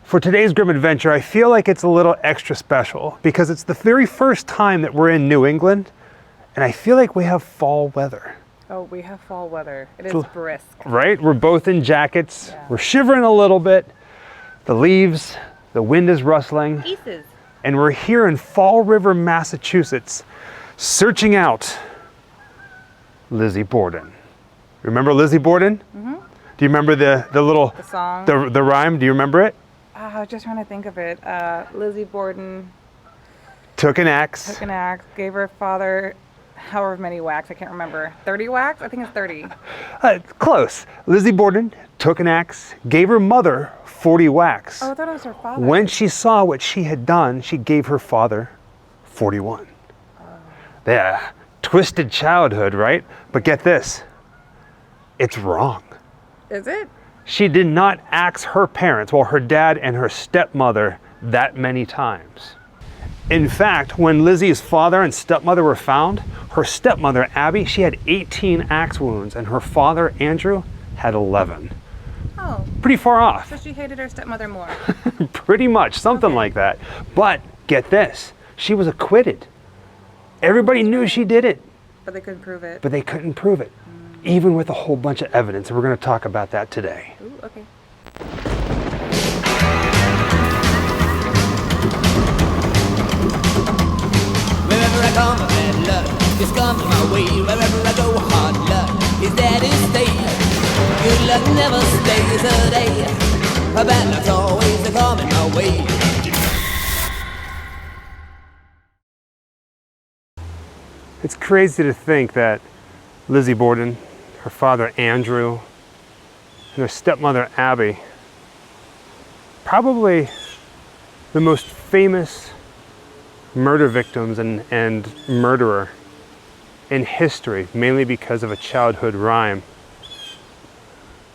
For today's Grimm adventure, I feel like it's a little extra special because it's the very first time that we're in New England, and I feel like we have fall weather. Oh, we have fall weather. It is brisk. Right? We're both in jackets. Yeah. We're shivering a little bit. The leaves, the wind is rustling. Pieces. And we're here in Fall River, Massachusetts, searching out Lizzie Borden. Remember Lizzie Borden? Mm-hmm. Do you remember the little... The song? The rhyme, do you remember it? I was just trying to think of it. Lizzie Borden took an axe, gave her father however many whacks, I can't remember. 30 whacks? I think it's 30. Close. Lizzie Borden took an axe, gave her mother 40 whacks. Oh, I thought it was her father. When she saw what she had done, she gave her father 41. Oh. Yeah, twisted childhood, right? But get this, it's wrong. Is it? She did not axe her parents, well, her dad and her stepmother, that many times. In fact, when Lizzie's father and stepmother were found, her stepmother, Abby, she had 18 axe wounds, and her father, Andrew, had 11. Oh. Pretty far off. So she hated her stepmother more. Pretty much, something like that. But get this, she was acquitted. Everybody knew she did it. But they couldn't prove it. But they couldn't prove it, even with a whole bunch of evidence. And we're going to talk about that today. Ooh, okay. Wherever I come, bad luck just comes my way. Wherever I go, hard luck is there to stay. Good luck never stays a day. Bad luck's always coming my way. It's crazy to think that Lizzie Borden, her father Andrew, and her stepmother Abby, probably the most famous murder victims and murderer in history, mainly because of a childhood rhyme,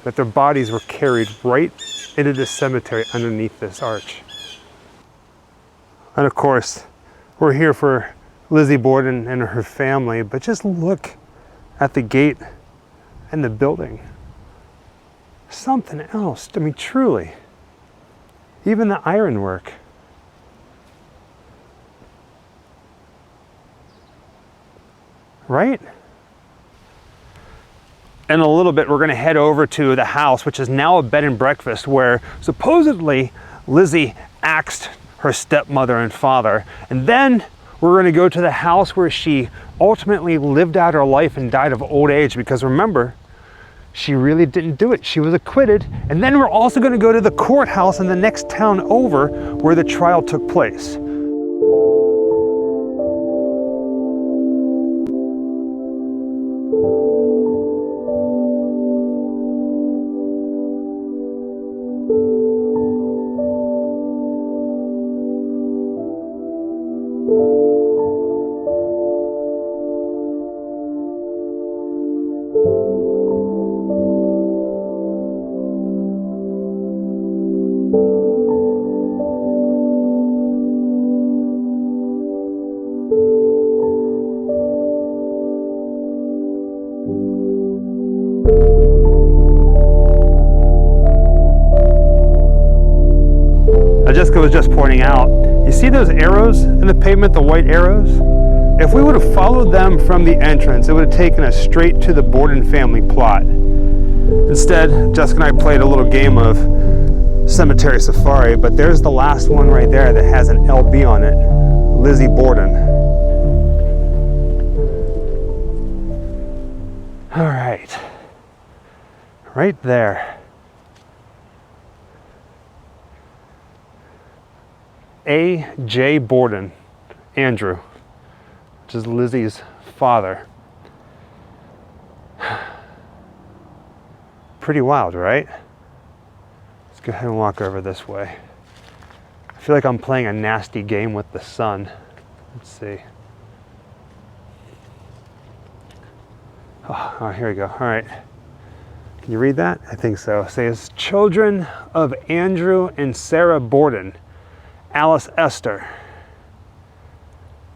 that their bodies were carried right into the cemetery underneath this arch. And of course, we're here for Lizzie Borden and her family, but just look at the gate and the building. Something else, I mean, truly. Even the ironwork. Right? In a little bit, we're going to head over to the house, which is now a bed and breakfast, where supposedly Lizzie axed her stepmother and father. And then we're going to go to the house where she ultimately lived out her life and died of old age, because remember, she really didn't do it. She was acquitted. And then we're also going to go to the courthouse in the next town over where the trial took place. Jessica was just pointing out, you see those arrows in the pavement, the white arrows? If we would have followed them from the entrance, it would have taken us straight to the Borden family plot. Instead, Jessica and I played a little game of Cemetery Safari, but there's the last one right there that has an LB on it, Lizzie Borden. All right, right there. A.J. Borden, Andrew, which is Lizzie's father. Pretty wild, right? Let's go ahead and walk over this way. I feel like I'm playing a nasty game with the sun. Let's see. Oh, here we go. All right. Can you read that? I think so. It says, children of Andrew and Sarah Borden, Alice Esther,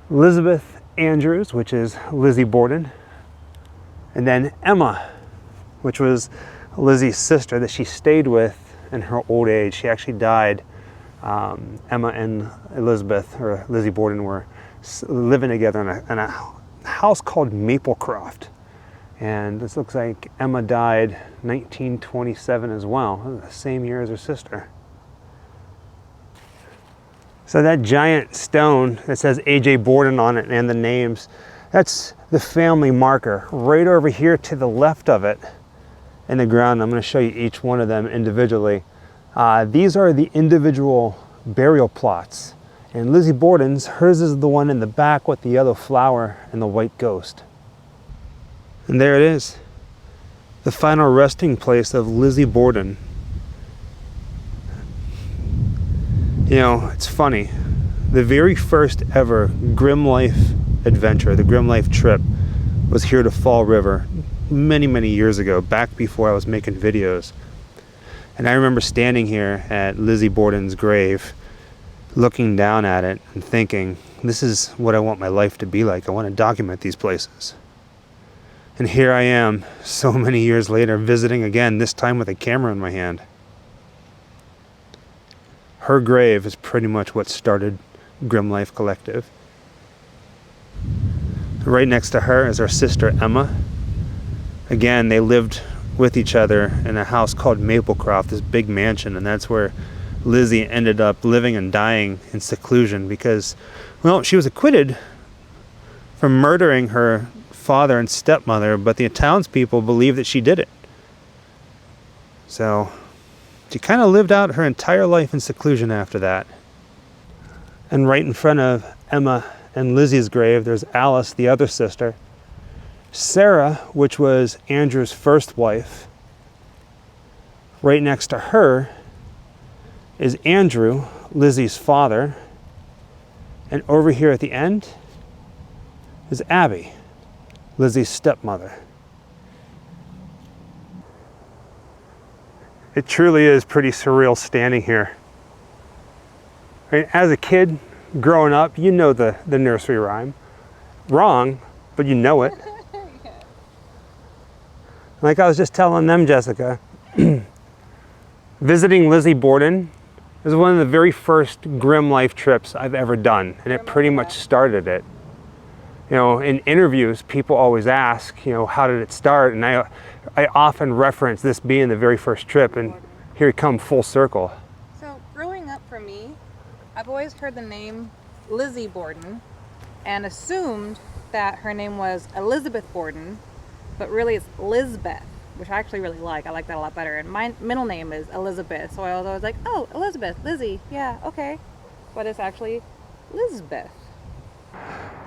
Elizabeth Andrews, which is Lizzie Borden, and then Emma, which was Lizzie's sister that she stayed with in her old age. She actually died Emma and Elizabeth, or Lizzie Borden, were living together in a house called Maplecroft. And this looks like Emma died 1927 as well, the same year as her sister. So that giant stone that says A.J. Borden on it and the names, that's the family marker. Right over here to the left of it in the ground, I'm going to show you each one of them individually. These are the individual burial plots. And Lizzie Borden's, hers is the one in the back with the yellow flower and the white ghost. And there it is, the final resting place of Lizzie Borden. You know, it's funny. The very first ever Grimm Life adventure, the Grimm Life trip, was here to Fall River many, many years ago, back before I was making videos. And I remember standing here at Lizzie Borden's grave, looking down at it and thinking, this is what I want my life to be like. I want to document these places. And here I am, so many years later, visiting again, this time with a camera in my hand. Her grave is pretty much what started Grimm Life Collective. Right next to her is her sister Emma. Again, they lived with each other in a house called Maplecroft, this big mansion, and that's where Lizzie ended up living and dying in seclusion because, well, she was acquitted for murdering her father and stepmother, but the townspeople believe that she did it. So she kind of lived out her entire life in seclusion after that. And right in front of Emma and Lizzie's grave, there's Alice, the other sister. Sarah, which was Andrew's first wife. Right next to her is Andrew, Lizzie's father. And over here at the end is Abby, Lizzie's stepmother. It truly is pretty surreal standing here. Right? As a kid, growing up, you know the nursery rhyme. Wrong, but you know it. Yeah. Like I was just telling them, Jessica, visiting Lizzie Borden is one of the very first Grimm Life trips I've ever done, and it pretty much started it. You know, in interviews, people always ask, you know, how did it start? And I often reference this being the very first trip, and here we come full circle. So growing up for me, I've always heard the name Lizzie Borden and assumed that her name was Elizabeth Borden, but really it's Lizbeth, which I actually really like. I like that a lot better. And my middle name is Elizabeth, so I was always like, oh, Elizabeth, Lizzie, yeah, okay. But it's actually Lizbeth.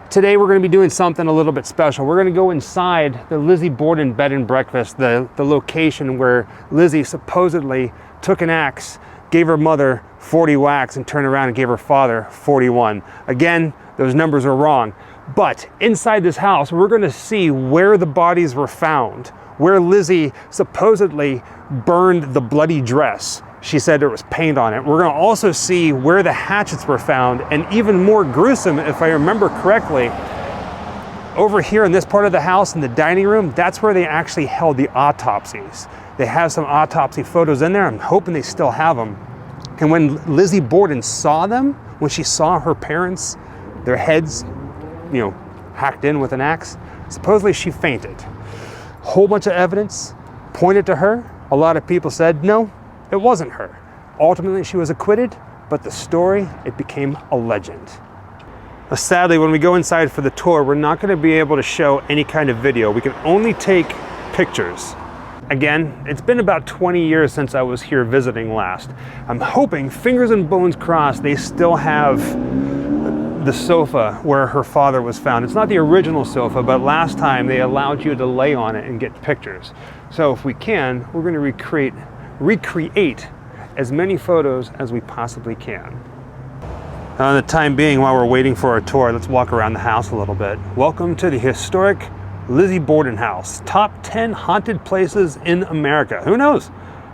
Today we're going to be doing something a little bit special. We're going to go inside the Lizzie Borden bed and breakfast, the location where Lizzie supposedly took an axe, gave her mother 40 whacks, and turned around and gave her father 41. Again, those numbers are wrong. But inside this house, we're going to see where the bodies were found, where Lizzie supposedly burned the bloody dress. She said there was paint on it. We're going to also see where the hatchets were found, and even more gruesome, if I remember correctly, over here in this part of the house, in the dining room, that's where they actually held the autopsies. They have some autopsy photos in there. I'm hoping they still have them. And when Lizzie Borden saw them, when she saw her parents, their heads, you know, hacked in with an axe, supposedly she fainted. Whole bunch of evidence pointed to her. A lot of people said, no, it wasn't her. Ultimately, she was acquitted, but the story, it became a legend. Now, sadly, when we go inside for the tour, we're not going to be able to show any kind of video. We can only take pictures. Again, it's been about 20 years since I was here visiting last. I'm hoping, fingers and bones crossed, they still have the sofa where her father was found. It's not the original sofa, but last time they allowed you to lay on it and get pictures. So if we can, we're going to recreate as many photos as we possibly can. Now, in the time being, while we're waiting for our tour, let's walk around the house a little bit. Welcome to the historic Lizzie Borden House. Top 10 haunted places in America. Who knows?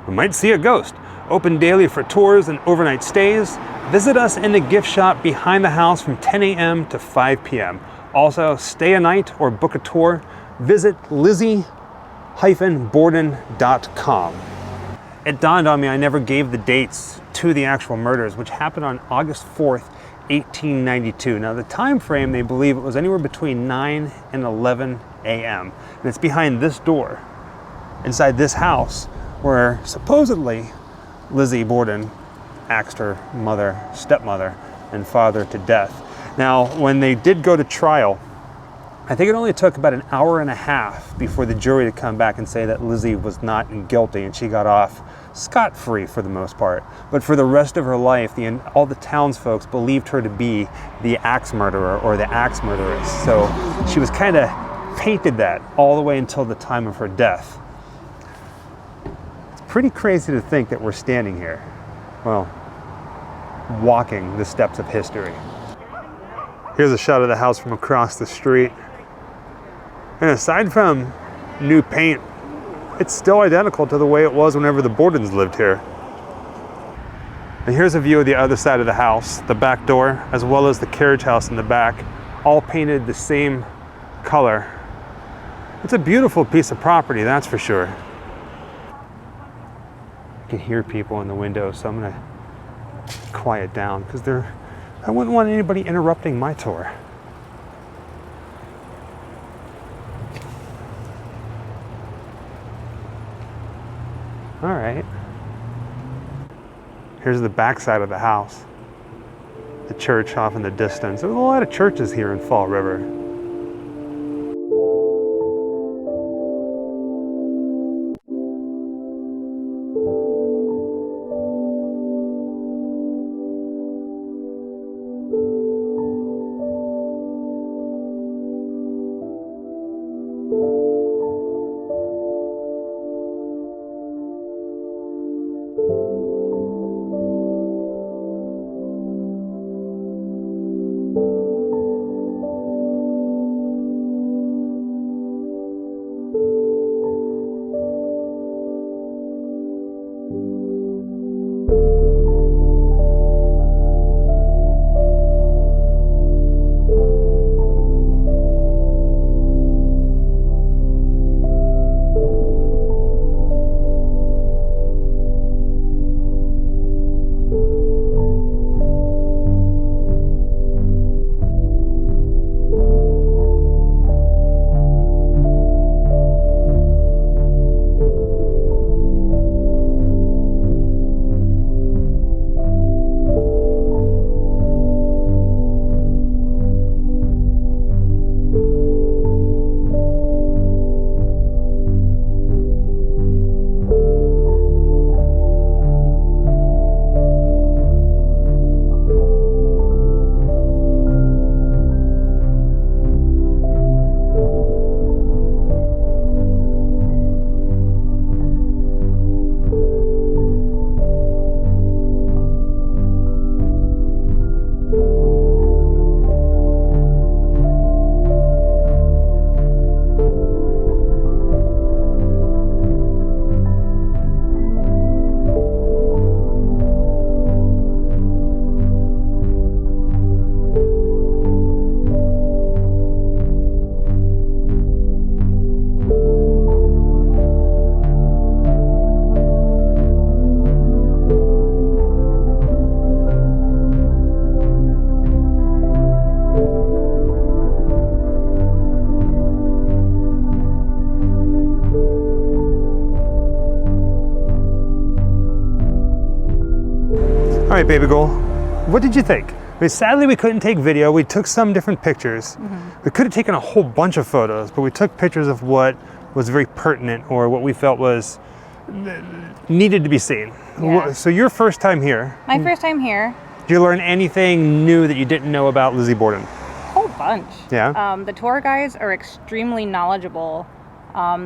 We might see a ghost. Open daily for tours and overnight stays. Visit us in the gift shop behind the house from 10 a.m. to 5 p.m. Also, stay a night or book a tour. Visit Lizzie-Borden.com. It dawned on me I never gave the dates to the actual murders, which happened on August 4th, 1892. Now the time frame, they believe it was anywhere between 9 and 11 a.m. And it's behind this door, inside this house, where supposedly Lizzie Borden axed her mother, stepmother, and father to death. Now, when they did go to trial, I think it only took about an hour and a half before the jury to come back and say that Lizzie was not guilty, and she got off scot-free for the most part. But for the rest of her life, all the townsfolk believed her to be the axe murderer or the axe murderess. So she was kind of painted that all the way until the time of her death. It's pretty crazy to think that we're standing here, well, walking the steps of history. Here's a shot of the house from across the street. And aside from new paint, it's still identical to the way it was whenever the Bordens lived here. And here's a view of the other side of the house, the back door, as well as the carriage house in the back, all painted the same color. It's a beautiful piece of property, that's for sure. I can hear people in the window, so I'm gonna quiet down because I wouldn't want anybody interrupting my tour. All right. Here's the back side of the house. The church off in the distance. There's a lot of churches here in Fall River. All right, baby girl, what did you think? I mean, sadly, we couldn't take video. We took some different pictures. We could have taken a whole bunch of photos, but we took pictures of what was very pertinent or what we felt was needed to be seen. Yeah. So your first time here. My first time here. Did you learn anything new that you didn't know about Lizzie Borden? A whole bunch. Yeah. The tour guides are extremely knowledgeable.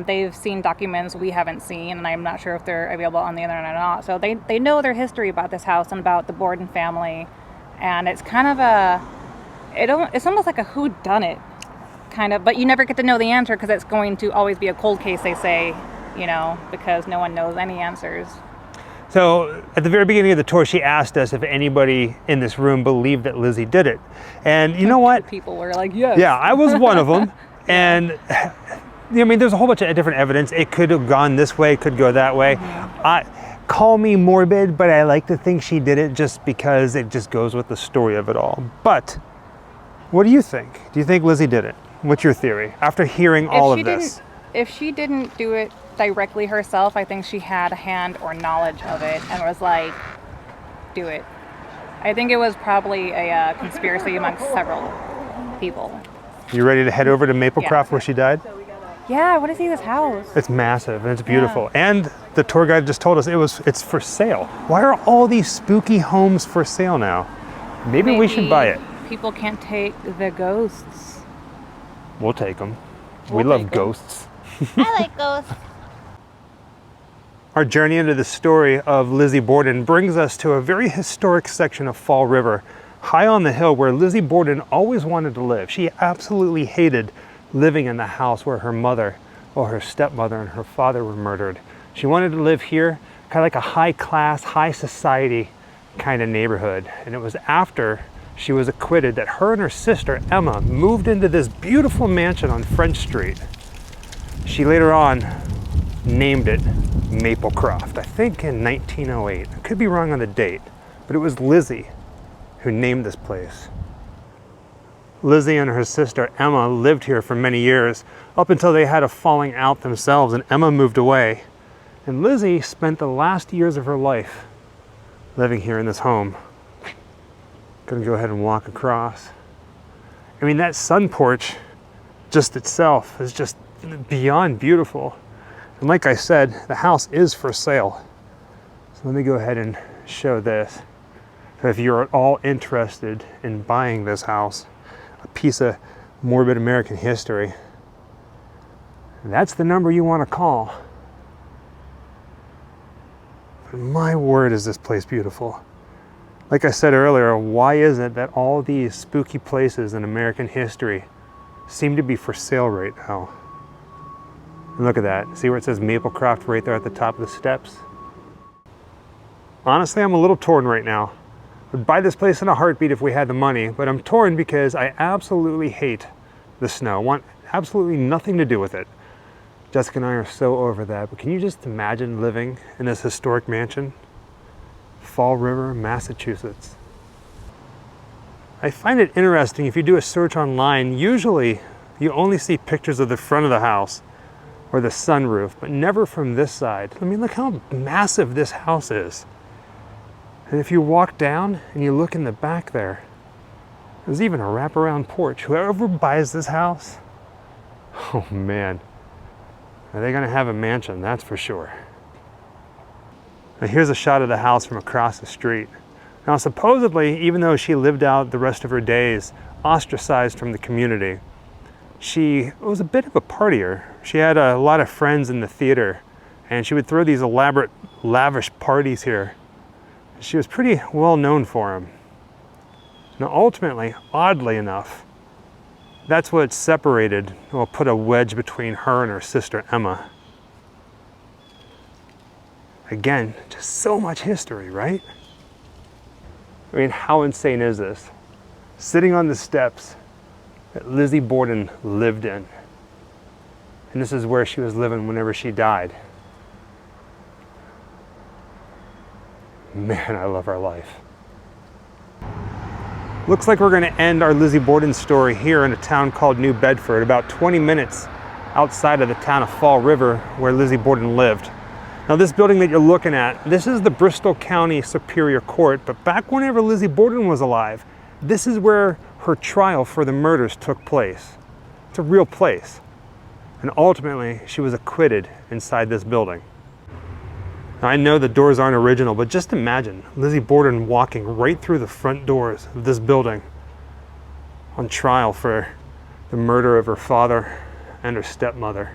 They've seen documents we haven't seen, and I'm not sure if they're available on the internet or not. So they know their history about this house and about the Borden family. And it's kind of it's almost like a whodunit, kind of, but you never get to know the answer because it's going to always be a cold case, they say, you know, because no one knows any answers. So at the very beginning of the tour, she asked us if anybody in this room believed that Lizzie did it. And you know what? People were like, yes. Yeah, I was one of them. And I mean, there's a whole bunch of different evidence. It could have gone this way, it could go that way. Call me morbid, but I like to think she did it just because it just goes with the story of it all. But what do you think? Do you think Lizzie did it? What's your theory after hearing all of this? If she didn't do it directly herself, I think she had a hand or knowledge of it and was like, do it. I think it was probably a conspiracy amongst several people. You ready to head over to Maplecroft where she died? Yeah, I want to see this house. It's massive and it's beautiful. Yeah. And the tour guide just told us it's for sale. Why are all these spooky homes for sale now? Maybe we should buy it. People can't take the ghosts. We'll take them. We love ghosts. I like ghosts. Our journey into the story of Lizzie Borden brings us to a very historic section of Fall River, high on the hill where Lizzie Borden always wanted to live. She absolutely hated living in the house where her mother, or her stepmother and her father were murdered. She wanted to live here, kind of like a high class, high society kind of neighborhood. And it was after she was acquitted that her and her sister, Emma, moved into this beautiful mansion on French Street. She later on named it Maplecroft, I think in 1908. I could be wrong on the date, but it was Lizzie who named this place. Lizzie and her sister Emma lived here for many years, up until they had a falling out themselves and Emma moved away. And Lizzie spent the last years of her life living here in this home. Gonna go ahead and walk across. I mean, that sun porch just itself is just beyond beautiful. And like I said, the house is for sale. So let me go ahead and show this. So if you're at all interested in buying this house, a piece of morbid American history, that's the number you want to call. But my word, is this place beautiful. Like I said earlier, why is it that all these spooky places in American history seem to be for sale right now? And look at that. See where it says Maplecroft right there at the top of the steps? Honestly, I'm a little torn right now. I'd buy this place in a heartbeat if we had the money, but I'm torn because I absolutely hate the snow. I want absolutely nothing to do with it. Jessica and I are so over that, but can you just imagine living in this historic mansion? Fall River, Massachusetts. I find it interesting, if you do a search online, usually you only see pictures of the front of the house or the sunroof, but never from this side. I mean, look how massive this house is. And if you walk down and you look in the back there, there's even a wraparound porch. Whoever buys this house, oh man, are they gonna have a mansion, that's for sure. Now here's a shot of the house from across the street. Now supposedly, even though she lived out the rest of her days ostracized from the community, she was a bit of a partier. She had a lot of friends in the theater and she would throw these elaborate, lavish parties here. She was pretty well known for them. Now ultimately, oddly enough, that's what separated, well, put a wedge between her and her sister Emma. Again, just so much history, right? I mean, how insane is this? Sitting on the steps that Lizzie Borden lived in. And this is where she was living whenever she died. Man, I love our life. Looks like we're going to end our Lizzie Borden story here in a town called New Bedford, about 20 minutes outside of the town of Fall River where Lizzie Borden lived. Now this building that you're looking at, this is the Bristol County Superior Court, but back whenever Lizzie Borden was alive, this is where her trial for the murders took place. It's a real place. And ultimately, she was acquitted inside this building. Now, I know the doors aren't original, but just imagine Lizzie Borden walking right through the front doors of this building on trial for the murder of her father and her stepmother.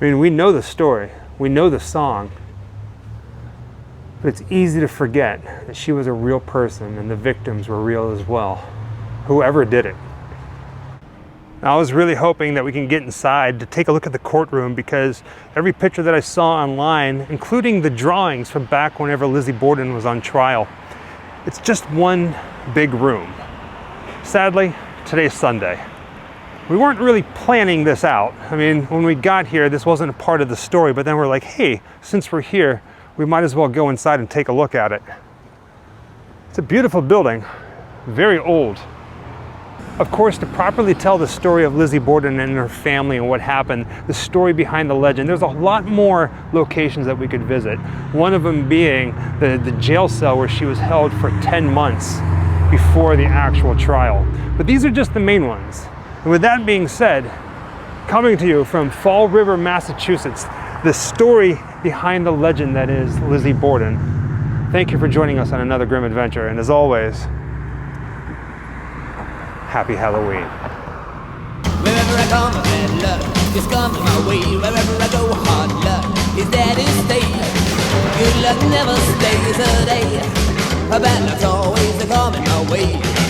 I mean, we know the story, we know the song, but it's easy to forget that she was a real person and the victims were real as well, whoever did it. I was really hoping that we can get inside to take a look at the courtroom because every picture that I saw online, including the drawings from back whenever Lizzie Borden was on trial, it's just one big room. Sadly, today's Sunday. We weren't really planning this out. I mean, when we got here, this wasn't a part of the story, but then we're like, hey, since we're here, we might as well go inside and take a look at it. It's a beautiful building, very old. Of course, to properly tell the story of Lizzie Borden and her family and what happened, the story behind the legend, there's a lot more locations that we could visit. One of them being the jail cell where she was held for 10 months before the actual trial. But these are just the main ones. And with that being said, coming to you from Fall River, Massachusetts, the story behind the legend that is Lizzie Borden. Thank you for joining us on another Grimm adventure, and as always, happy Halloween. Wherever I come, bad luck just comes my way. Wherever I go, hard luck is there to stay. Good luck never stays a day. Bad luck's always coming my way.